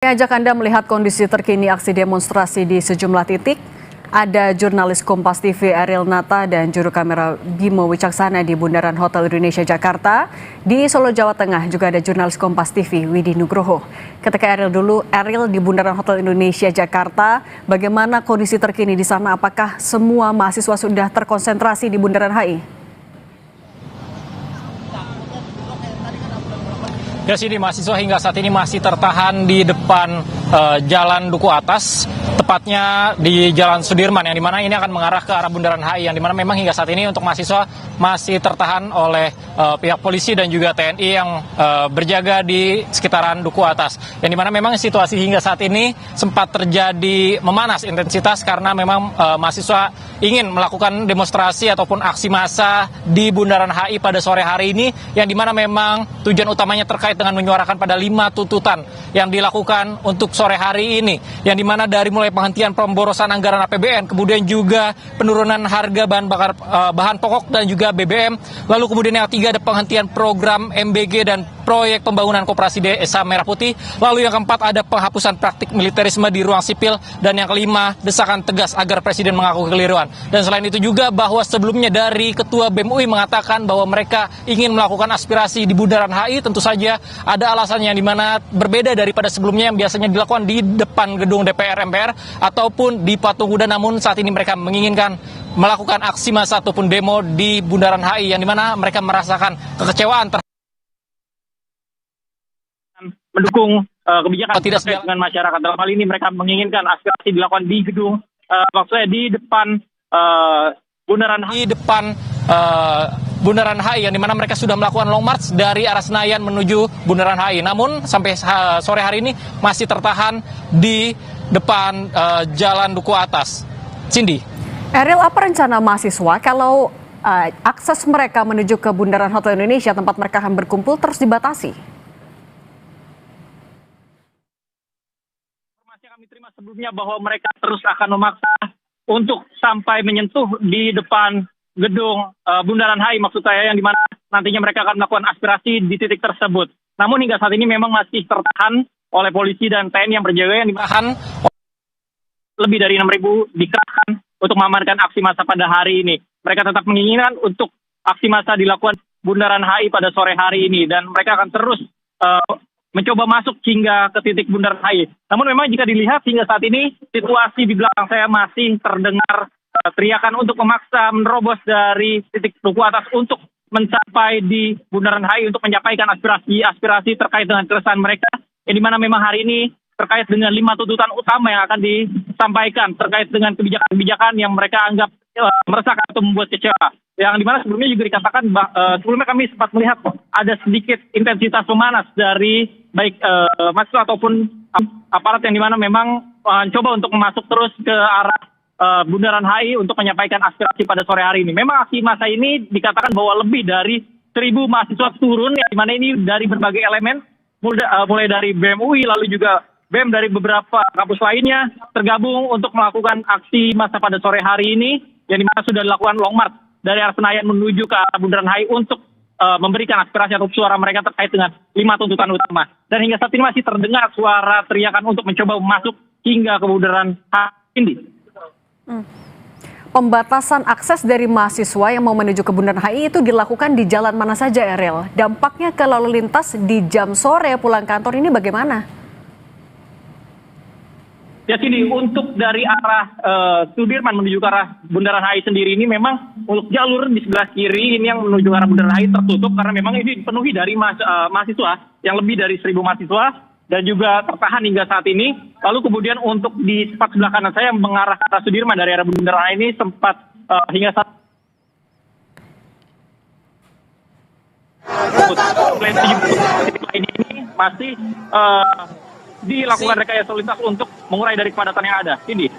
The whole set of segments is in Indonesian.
Saya ajak Anda melihat kondisi terkini aksi demonstrasi di sejumlah titik. Ada jurnalis Kompas TV Ariel Nata dan juru kamera Bimo Wicaksana di Bundaran Hotel Indonesia Jakarta. Di Solo, Jawa Tengah juga ada jurnalis Kompas TV Widi Nugroho. Ketika Ariel di Bundaran Hotel Indonesia Jakarta, bagaimana kondisi terkini di sana? Apakah semua mahasiswa sudah terkonsentrasi di Bundaran HI? Ya, sini mahasiswa hingga saat ini masih tertahan di depan Jalan Duku Atas, tepatnya di Jalan Sudirman, yang dimana ini akan mengarah ke arah Bundaran HI, yang dimana memang hingga saat ini untuk mahasiswa masih tertahan oleh pihak polisi dan juga TNI yang berjaga di sekitaran Duku Atas, yang dimana memang situasi hingga saat ini sempat terjadi memanas intensitas karena memang mahasiswa ingin melakukan demonstrasi ataupun aksi massa di Bundaran HI pada sore hari ini, yang dimana memang tujuan utamanya terkait dengan menyuarakan pada 5 tuntutan yang dilakukan untuk sore hari ini, yang dimana dari mulai penghentian pemborosan anggaran APBN, kemudian juga penurunan harga bahan pokok dan juga BBM, lalu kemudian yang ketiga ada penghentian program MBG dan proyek pembangunan koperasi desa Merah Putih, lalu yang keempat ada penghapusan praktik militerisme di ruang sipil, dan yang kelima desakan tegas agar Presiden mengaku kekeliruan. Dan selain itu juga bahwa sebelumnya dari Ketua BEM UI mengatakan bahwa mereka ingin melakukan aspirasi di Bundaran HI, tentu saja ada alasannya, yang dimana berbeda daripada sebelumnya yang biasanya dilakukan di depan gedung DPR MPR ataupun di Patung Kuda, namun saat ini mereka menginginkan melakukan aksi massa ataupun demo di Bundaran HI, yang dimana mereka merasakan kekecewaan mendukung kebijakan tidak dengan masyarakat. Dalam hal ini mereka menginginkan aspirasi dilakukan di gedung, maksudnya di depan Bundaran HI, Bundaran HI, yang dimana mereka sudah melakukan long march dari arah Senayan menuju Bundaran HI. Namun sampai sore hari ini masih tertahan di depan Jalan Duku Atas. Cindy. Ariel, apa rencana mahasiswa kalau akses mereka menuju ke Bundaran Hotel Indonesia tempat mereka akan berkumpul terus dibatasi? Informasi yang kami terima sebelumnya bahwa mereka terus akan memaksa untuk sampai menyentuh di depan gedung Bundaran HI, maksud saya, yang dimana nantinya mereka akan melakukan aspirasi di titik tersebut. Namun hingga saat ini memang masih tertahan oleh polisi dan TNI yang berjaga, yang ditahan lebih dari 6.000 dikerahkan untuk mengamankan aksi massa pada hari ini. Mereka tetap menginginkan untuk aksi massa dilakukan Bundaran HI pada sore hari ini, dan mereka akan terus mencoba masuk hingga ke titik Bundaran HI. Namun memang jika dilihat hingga saat ini situasi di belakang saya masih terdengar teriakan untuk memaksa menerobos dari titik Duku Atas untuk mencapai di Bundaran HI untuk menyampaikan aspirasi terkait dengan keresahan mereka, yang dimana memang hari ini terkait dengan 5 tuntutan utama yang akan disampaikan terkait dengan kebijakan-kebijakan yang mereka anggap meresahkan atau membuat kecewa. Yang dimana sebelumnya juga dikatakan, sebelumnya kami sempat melihat ada sedikit intensitas memanas dari baik mahasiswa ataupun aparat, yang dimana memang mencoba untuk masuk terus ke arah Bundaran HI untuk menyampaikan aspirasi pada sore hari ini. Memang aksi massa ini dikatakan bahwa lebih dari 1.000 mahasiswa turun, yang dimana ini dari berbagai elemen, mulai dari BEM UI, lalu juga BEM dari beberapa kampus lainnya tergabung untuk melakukan aksi massa pada sore hari ini, yang dimana sudah dilakukan long march dari arah Senayan menuju ke arah Bundaran HI untuk memberikan aspirasi atau suara mereka terkait dengan 5 tuntutan utama. Dan hingga saat ini masih terdengar suara teriakan untuk mencoba masuk hingga ke Bundaran HI. Pembatasan akses dari mahasiswa yang mau menuju ke Bundaran HI itu dilakukan di jalan mana saja, Ariel? Dampaknya ke lalu lintas di jam sore pulang kantor ini bagaimana? Ya, sini untuk dari arah Sudirman menuju ke arah Bundaran HI sendiri ini memang untuk jalur di sebelah kiri ini yang menuju ke arah Bundaran HI tertutup karena memang ini dipenuhi dari mahasiswa yang lebih dari 1.000 mahasiswa dan juga tertahan hingga saat ini. Lalu kemudian untuk di tepat sebelah kanan saya yang mengarah ke arah Sudirman dari arah Bundaran HI ini sempat hingga saat ini masih dilakukan rekayasa lalu lintas untuk mengurai dari kepadatan yang ada. Ini.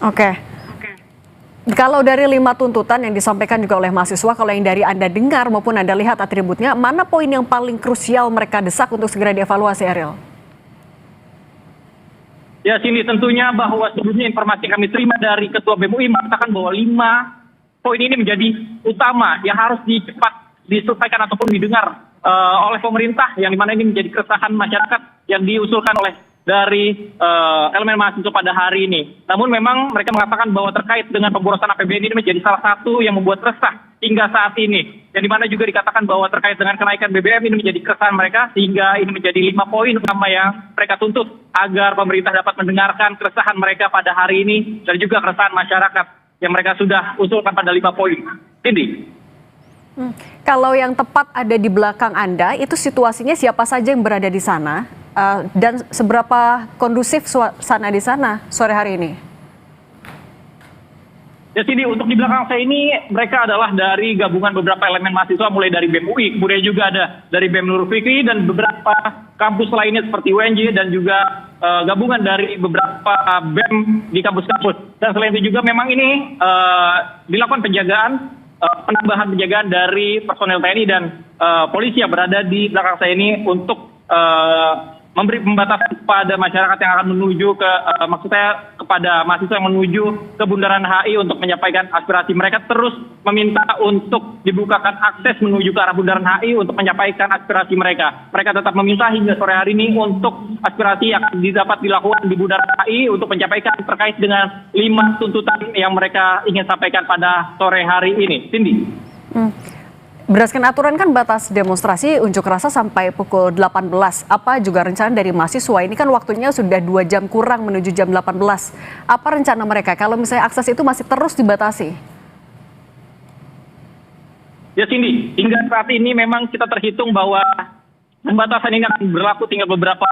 Oke. Kalau dari 5 tuntutan yang disampaikan juga oleh mahasiswa, kalau yang dari Anda dengar maupun Anda lihat atributnya, mana poin yang paling krusial mereka desak untuk segera dievaluasi, Ariel? Ya, sini tentunya bahwa sebelumnya informasi yang kami terima dari Ketua BEM UI mengatakan bahwa 5 poin ini menjadi utama yang harus diselesaikan ataupun didengar oleh pemerintah, yang dimana ini menjadi keresahan masyarakat yang diusulkan oleh dari elemen mahasiswa pada hari ini. Namun memang mereka mengatakan bahwa terkait dengan pemborosan APBN ini menjadi salah satu yang membuat resah hingga saat ini. Yang dimana juga dikatakan bahwa terkait dengan kenaikan BBM ini menjadi keresahan mereka, sehingga ini menjadi 5 poin utama yang mereka tuntut agar pemerintah dapat mendengarkan keresahan mereka pada hari ini dan juga keresahan masyarakat yang mereka sudah usulkan pada 5 poin. Cindy. Kalau yang tepat ada di belakang Anda, itu situasinya siapa saja yang berada di sana? Dan seberapa kondusif suasana di sana sore hari ini? Ya sini untuk di belakang saya ini mereka adalah dari gabungan beberapa elemen mahasiswa mulai dari BEM UI, kemudian juga ada dari BEM Nurul Fikri dan beberapa kampus lainnya seperti UNJ dan juga gabungan dari beberapa BEM di kampus-kampus. Dan selain itu juga memang ini dilakukan penjagaan, penambahan penjagaan dari personel TNI dan polisi yang berada di belakang saya ini untuk memberi pembatasan kepada masyarakat yang akan menuju ke, maksud saya kepada mahasiswa yang menuju ke Bundaran HI untuk menyampaikan aspirasi. Mereka terus meminta untuk dibukakan akses menuju ke arah Bundaran HI untuk menyampaikan aspirasi mereka. Mereka tetap meminta hingga sore hari ini untuk aspirasi yang dapat dilakukan di Bundaran HI untuk menyampaikan terkait dengan 5 tuntutan yang mereka ingin sampaikan pada sore hari ini. Cindy. Berdasarkan aturan kan batas demonstrasi unjuk rasa sampai pukul 18. Apa juga rencana dari mahasiswa? Ini kan waktunya sudah 2 jam kurang menuju jam 18. Apa rencana mereka kalau misalnya akses itu masih terus dibatasi? Ya Cindy, hingga saat ini memang kita terhitung bahwa pembatasan ini akan berlaku tinggal beberapa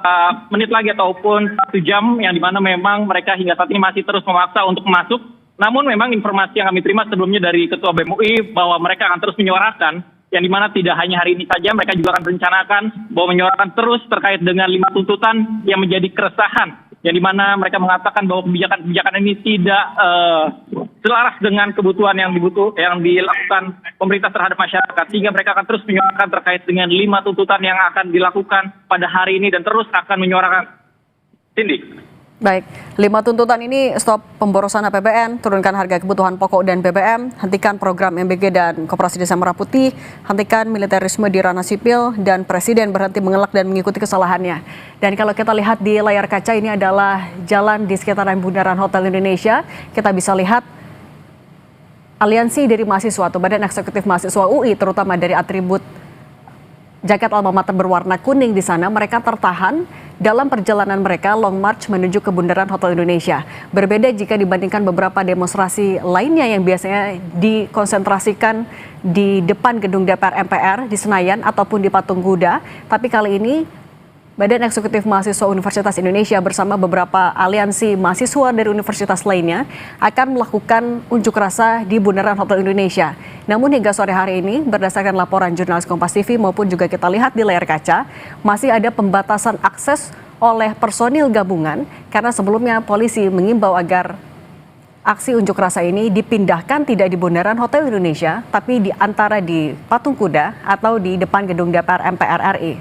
menit lagi ataupun 1 jam, yang dimana memang mereka hingga saat ini masih terus memaksa untuk masuk. Namun memang informasi yang kami terima sebelumnya dari Ketua BEM UI bahwa mereka akan terus menyuarakan, yang dimana tidak hanya hari ini saja, mereka juga akan berencanakan bahwa menyuarakan terus terkait dengan 5 tuntutan yang menjadi keresahan, yang dimana mereka mengatakan bahwa kebijakan-kebijakan ini tidak selaras dengan kebutuhan yang dilakukan pemerintah terhadap masyarakat, sehingga mereka akan terus menyuarakan terkait dengan 5 tuntutan yang akan dilakukan pada hari ini dan terus akan menyuarakan. Cindy. Baik, 5 tuntutan ini: stop pemborosan APBN, turunkan harga kebutuhan pokok dan BBM, hentikan program MBG dan Koperasi Desa Merah Putih, hentikan militerisme di ranah sipil, dan Presiden berhenti mengelak dan mengikuti kesalahannya. Dan kalau kita lihat di layar kaca, ini adalah jalan di sekitaran Bundaran Hotel Indonesia. Kita bisa lihat aliansi dari mahasiswa atau Badan Eksekutif Mahasiswa UI, terutama dari atribut jaket alma mater berwarna kuning di sana, mereka tertahan dalam perjalanan mereka long march menuju ke Bundaran Hotel Indonesia. Berbeda jika dibandingkan beberapa demonstrasi lainnya yang biasanya dikonsentrasikan di depan gedung DPR MPR di Senayan ataupun di Patung Kuda. Tapi kali ini Badan Eksekutif Mahasiswa Universitas Indonesia bersama beberapa aliansi mahasiswa dari universitas lainnya akan melakukan unjuk rasa di Bundaran Hotel Indonesia. Namun hingga sore hari ini, berdasarkan laporan jurnalis Kompas TV maupun juga kita lihat di layar kaca, masih ada pembatasan akses oleh personil gabungan karena sebelumnya polisi mengimbau agar aksi unjuk rasa ini dipindahkan tidak di Bundaran Hotel Indonesia, tapi di antara di Patung Kuda atau di depan gedung DPR MPR RI.